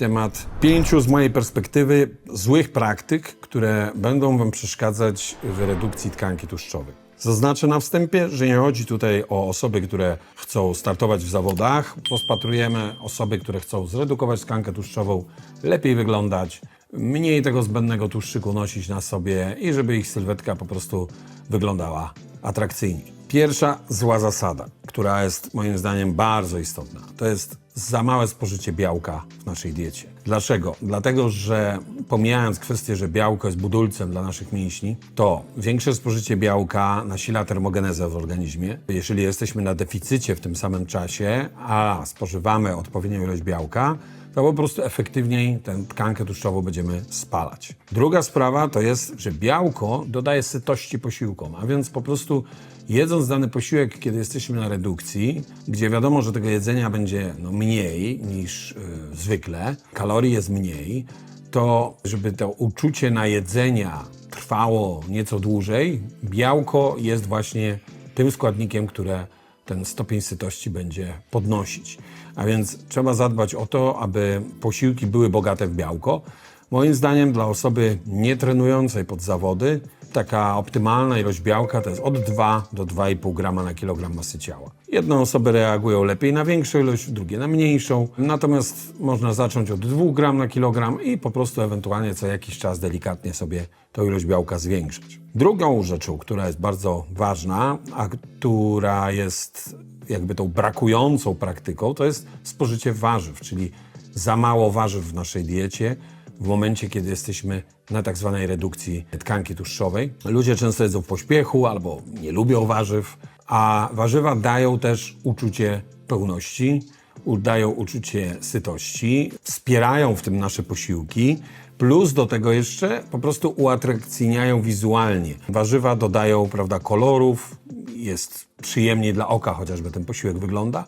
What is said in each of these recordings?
temat 5 z mojej perspektywy złych praktyk, które będą Wam przeszkadzać w redukcji tkanki tłuszczowej. Zaznaczę na wstępie, że nie chodzi tutaj o osoby, które chcą startować w zawodach. Rozpatrujemy osoby, które chcą zredukować tkankę tłuszczową, lepiej wyglądać, mniej tego zbędnego tłuszczyku nosić na sobie i żeby ich sylwetka po prostu wyglądała atrakcyjniej. Pierwsza zła zasada, która jest moim zdaniem bardzo istotna, to jest za małe spożycie białka w naszej diecie. Dlaczego? Dlatego, że pomijając kwestię, że białko jest budulcem dla naszych mięśni, to większe spożycie białka nasila termogenezę w organizmie. Jeżeli jesteśmy na deficycie w tym samym czasie, a spożywamy odpowiednią ilość białka, to po prostu efektywniej tę tkankę tłuszczową będziemy spalać. Druga sprawa to jest, że białko dodaje sytości posiłkom, a więc po prostu jedząc dany posiłek, kiedy jesteśmy na redukcji, gdzie wiadomo, że tego jedzenia będzie mniej niż zwykle, kalorii jest mniej, to żeby to uczucie najedzenia trwało nieco dłużej, białko jest właśnie tym składnikiem, które ten stopień sytości będzie podnosić. A więc trzeba zadbać o to, aby posiłki były bogate w białko. Moim zdaniem dla osoby nietrenującej pod zawody taka optymalna ilość białka to jest od 2 do 2,5 grama na kilogram masy ciała. Jedne osoby reagują lepiej na większą ilość, drugie na mniejszą. Natomiast można zacząć od 2 gram na kilogram i po prostu ewentualnie co jakiś czas delikatnie sobie tą ilość białka zwiększać. Drugą rzeczą, która jest bardzo ważna, a która jest jakby tą brakującą praktyką, to jest spożycie warzyw, czyli za mało warzyw w naszej diecie w momencie, kiedy jesteśmy na tak zwanej redukcji tkanki tłuszczowej. Ludzie często jedzą w pośpiechu albo nie lubią warzyw, a warzywa dają też uczucie pełności, dają uczucie sytości, wspierają w tym nasze posiłki, plus do tego jeszcze po prostu uatrakcyjniają wizualnie. Warzywa dodają, prawda, kolorów, jest przyjemniej dla oka, chociażby ten posiłek wygląda.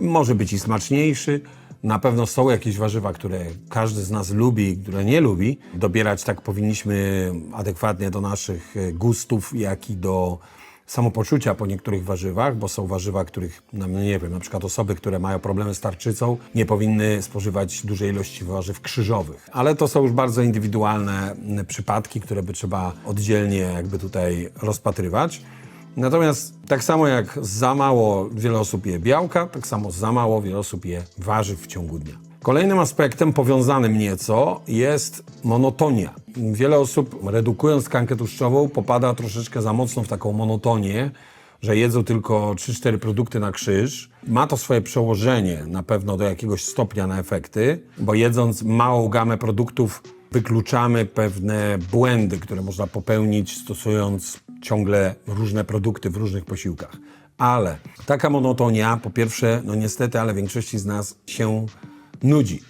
Może być i smaczniejszy. Na pewno są jakieś warzywa, które każdy z nas lubi, które nie lubi. Dobierać tak powinniśmy adekwatnie do naszych gustów, jak i do samopoczucia po niektórych warzywach, bo są warzywa, których, nie wiem, na przykład osoby, które mają problemy z tarczycą, nie powinny spożywać dużej ilości warzyw krzyżowych. Ale to są już bardzo indywidualne przypadki, które by trzeba oddzielnie jakby tutaj rozpatrywać. Natomiast tak samo jak za mało wiele osób je białka, tak samo za mało wiele osób je warzyw w ciągu dnia. Kolejnym aspektem powiązanym nieco jest monotonia. Wiele osób, redukując tkankę tłuszczową, popada troszeczkę za mocno w taką monotonię, że jedzą tylko 3-4 produkty na krzyż. Ma to swoje przełożenie na pewno do jakiegoś stopnia na efekty, bo jedząc małą gamę produktów wykluczamy pewne błędy, które można popełnić stosując ciągle różne produkty w różnych posiłkach. Ale taka monotonia, po pierwsze, niestety, ale większości z nas się nudzi.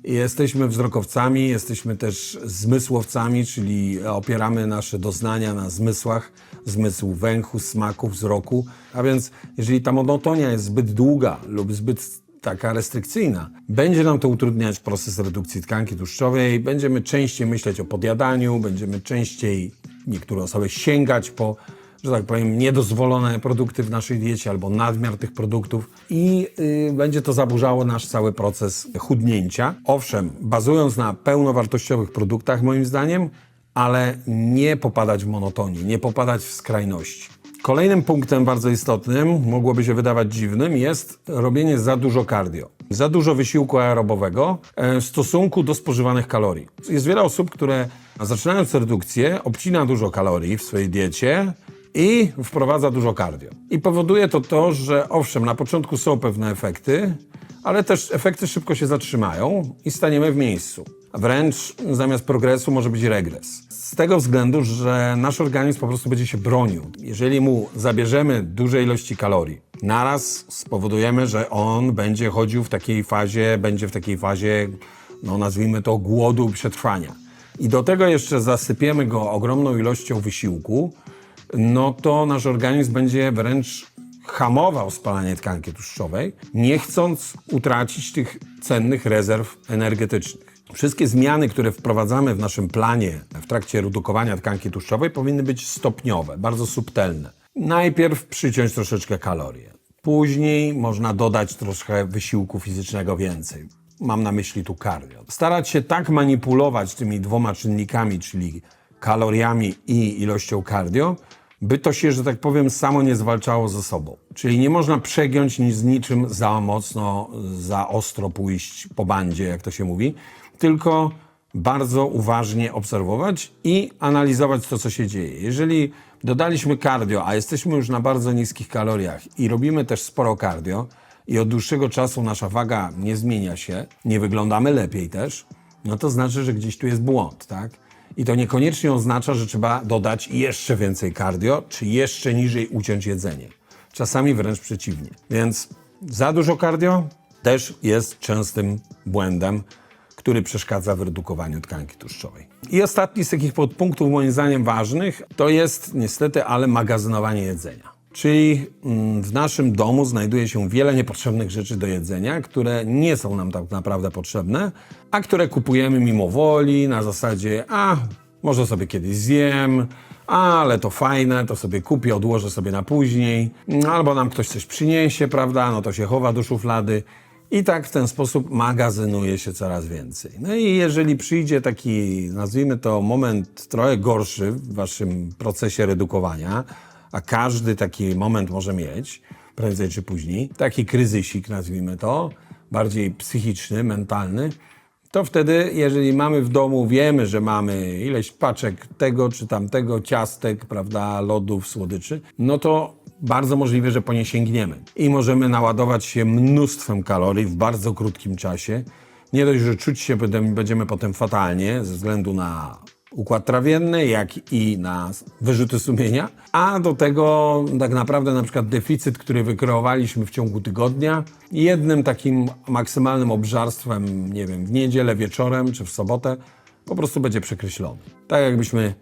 Jesteśmy wzrokowcami, jesteśmy też zmysłowcami, czyli opieramy nasze doznania na zmysłach, zmysł węchu, smaku, wzroku. A więc jeżeli ta monotonia jest zbyt długa lub zbyt taka restrykcyjna, będzie nam to utrudniać proces redukcji tkanki tłuszczowej, będziemy częściej myśleć o podjadaniu, będziemy częściej niektóre osoby sięgać po, że tak powiem, niedozwolone produkty w naszej diecie albo nadmiar tych produktów i będzie to zaburzało nasz cały proces chudnięcia. Owszem, bazując na pełnowartościowych produktach moim zdaniem, ale nie popadać w monotonię, nie popadać w skrajności. Kolejnym punktem bardzo istotnym, mogłoby się wydawać dziwnym, jest robienie za dużo cardio. Za dużo wysiłku aerobowego w stosunku do spożywanych kalorii. Jest wiele osób, które zaczynając redukcję obcina dużo kalorii w swojej diecie i wprowadza dużo cardio. I powoduje to, że owszem, na początku są pewne efekty, ale też efekty szybko się zatrzymają i staniemy w miejscu. A wręcz zamiast progresu może być regres. Z tego względu, że nasz organizm po prostu będzie się bronił. Jeżeli mu zabierzemy duże ilości kalorii, naraz spowodujemy, że on będzie chodził w takiej fazie, nazwijmy to głodu, przetrwania. I do tego jeszcze zasypiemy go ogromną ilością wysiłku, to nasz organizm będzie wręcz hamował spalanie tkanki tłuszczowej, nie chcąc utracić tych cennych rezerw energetycznych. Wszystkie zmiany, które wprowadzamy w naszym planie w trakcie redukowania tkanki tłuszczowej powinny być stopniowe, bardzo subtelne. Najpierw przyciąć troszeczkę kalorie. Później można dodać troszkę wysiłku fizycznego więcej. mam na myśli tu cardio. Starać się tak manipulować tymi dwoma czynnikami, czyli kaloriami i ilością cardio, by to się, że tak powiem, samo nie zwalczało ze sobą. Czyli nie można przegiąć z niczym za mocno, za ostro pójść po bandzie, jak to się mówi, tylko bardzo uważnie obserwować i analizować to, co się dzieje. Jeżeli dodaliśmy cardio, a jesteśmy już na bardzo niskich kaloriach i robimy też sporo cardio i od dłuższego czasu nasza waga nie zmienia się, nie wyglądamy lepiej też, no to znaczy, że gdzieś tu jest błąd, tak? I to niekoniecznie oznacza, że trzeba dodać jeszcze więcej cardio, czy jeszcze niżej uciąć jedzenie. Czasami wręcz przeciwnie. Więc za dużo cardio też jest częstym błędem, który przeszkadza w redukowaniu tkanki tłuszczowej. I ostatni z takich podpunktów moim zdaniem ważnych to jest niestety, ale magazynowanie jedzenia. Czyli w naszym domu znajduje się wiele niepotrzebnych rzeczy do jedzenia, które nie są nam tak naprawdę potrzebne, a które kupujemy mimo woli na zasadzie, może sobie kiedyś zjem, ale to fajne, to sobie kupię, odłożę sobie na później, albo nam ktoś coś przyniesie, prawda, no to się chowa do szuflady. I tak w ten sposób magazynuje się coraz więcej. No i jeżeli przyjdzie taki, nazwijmy to, moment trochę gorszy w waszym procesie redukowania, a każdy taki moment może mieć, prędzej czy później, taki kryzysik, nazwijmy to, bardziej psychiczny, mentalny, to wtedy, jeżeli mamy w domu, wiemy, że mamy ileś paczek tego czy tamtego, ciastek, prawda, lodów, słodyczy, no to bardzo możliwe, że po nie sięgniemy. I możemy naładować się mnóstwem kalorii w bardzo krótkim czasie. Nie dość, że czuć się będziemy potem fatalnie ze względu na układ trawienny, jak i na wyrzuty sumienia, a do tego tak naprawdę na przykład deficyt, który wykreowaliśmy w ciągu tygodnia, jednym takim maksymalnym obżarstwem, nie wiem, w niedzielę wieczorem czy w sobotę, po prostu będzie przekreślony. Tak jakbyśmy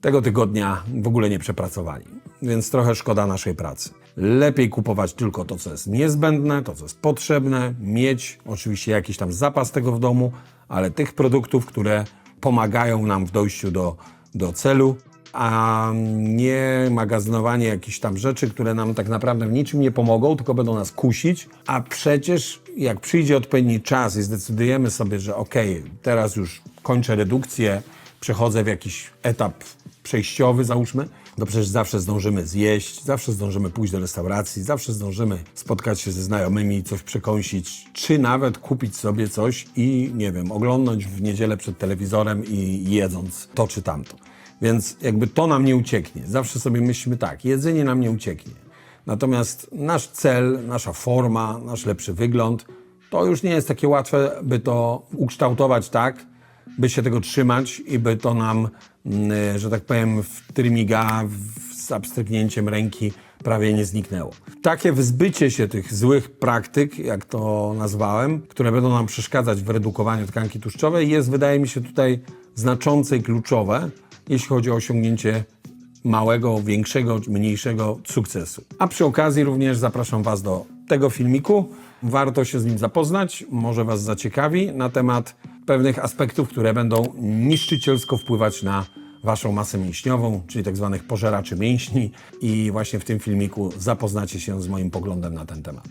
tego tygodnia w ogóle nie przepracowali. Więc trochę szkoda naszej pracy. Lepiej kupować tylko to, co jest niezbędne, to, co jest potrzebne, mieć oczywiście jakiś tam zapas tego w domu, ale tych produktów, które pomagają nam w dojściu do celu, a nie magazynowanie jakichś tam rzeczy, które nam tak naprawdę w niczym nie pomogą, tylko będą nas kusić, a przecież jak przyjdzie odpowiedni czas i zdecydujemy sobie, że teraz już kończę redukcję, przechodzę w jakiś etap przejściowy, załóżmy, to przecież zawsze zdążymy zjeść, zawsze zdążymy pójść do restauracji, zawsze zdążymy spotkać się ze znajomymi, coś przekąsić, czy nawet kupić sobie coś i, nie wiem, oglądnąć w niedzielę przed telewizorem i jedząc to czy tamto. Więc jakby to nam nie ucieknie. Zawsze sobie myślimy tak, jedzenie nam nie ucieknie. Natomiast nasz cel, nasza forma, nasz lepszy wygląd, to już nie jest takie łatwe, by to ukształtować tak, by się tego trzymać i by to nam, że tak powiem, w trymiga, z abstryknięciem ręki prawie nie zniknęło. Takie wyzbycie się tych złych praktyk, jak to nazwałem, które będą nam przeszkadzać w redukowaniu tkanki tłuszczowej, jest, wydaje mi się, tutaj znaczące i kluczowe, jeśli chodzi o osiągnięcie małego, większego, mniejszego sukcesu. A przy okazji również zapraszam Was do tego filmiku. Warto się z nim zapoznać, może Was zaciekawi na temat pewnych aspektów, które będą niszczycielsko wpływać na Waszą masę mięśniową, czyli tak zwanych pożeraczy mięśni i właśnie w tym filmiku zapoznacie się z moim poglądem na ten temat.